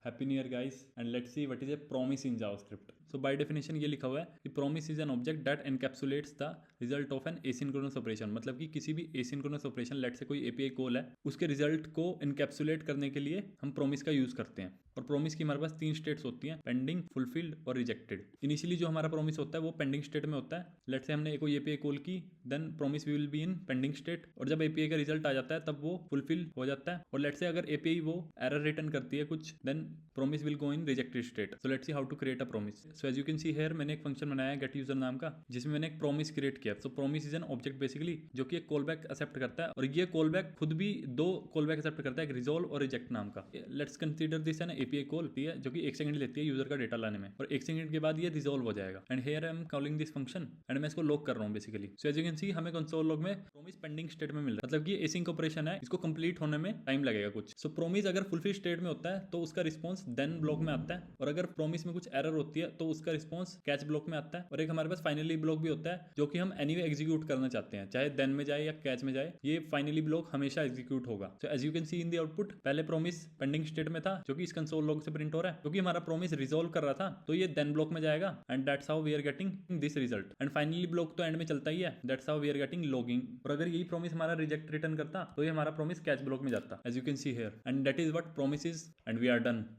Happy new year guys and let's see what is a promise in JavaScript. So by definition ये लिखा हुआ है कि promise is an object that encapsulates the result of an asynchronous operation. मतलब कि किसी भी asynchronous operation, late से कोई एपीआई कॉल है, उसके रिजल्ट को एनकैप्सुलेट करने के लिए हम प्रॉमिस का यूज करते हैं। और प्रॉमिस की हमारे पास 3 स्टेट्स होती हैं, पेंडिंग, फुलफिल्ड और रिजेक्टेड। इनिशियली जो हमारा प्रॉमिस होता है वो पेंडिंग स्टेट में होता है। लेट से हमने कोई एपीआई कॉल की, then promise will be in pending state, और जब एपीआई का रिजल्ट आ जाता है तब वो फुलफिल हो जाता है। और लेट से अगर एपीआई वो एरर रिटर्न करती है कुछ, then promise will go in rejected state. So let's see how to create a promise. So as you can see here, मैंने एक फंक्शन बनाया है get user नाम का, जिसमें मैंने एक promise क्रिएट किया। So promise is an object basically जो कि एक callback एक्सेप्ट करता है, और ये callback खुद भी 2 callback एक्सेप्ट करता है, एक resolve और reject नाम का। Let's consider this an API call है जो कि 1 सेकंड लेती है यूजर का डेटा लाने में, और 1 सेकंड के बाद ये रिजोल्व हो जाएगा। And here I am calling this function and मैं इसको लॉक कर रहा हूँ basically. So as you can see, हमें कंसोल लॉग में promise पेंडिंग स्टेट में मिल रहा है, मतलब कि एसिंक ऑपरेशन है, इसको कंप्लीट होने में टाइम लगेगा कुछ। So promise अगर फुलफिल स्टेट में होता है तो उसका रिस्पॉन्स देन ब्लॉक में आता है, और अगर प्रॉमिस में कुछ एरर होती है तो उसका रिस्पॉन्स कैच ब्लॉक में आता है। और एक हमारे पास फाइनली ब्लॉक भी होता है जो कि हम एनीवे एग्जीक्यूट करना चाहते हैं, चाहे देन में जाए या कैच में जाए, ये फाइनली ब्लॉक हमेशा एग्जीक्यूट होगा। So as you can see in the output, पहले प्रॉमिस पेंडिंग स्टेट में था जो कि इस कंसोल लॉग से प्रिंट हो रहा है, क्योंकि हमारा प्रॉमिस रिजोल्व कर रहा था तो ये देन ब्लॉक में जाएगा, and that's how we are getting this result. And finally block तो एंड में चलता ही है, that's how we are getting logging. और अगर यही प्रॉमिस हमारा रिजेक्ट रिटर्न करता तो ये हमारा प्रॉमिस कैच ब्लॉक में जाता, as you can see here. And that is what promise is, and we are done.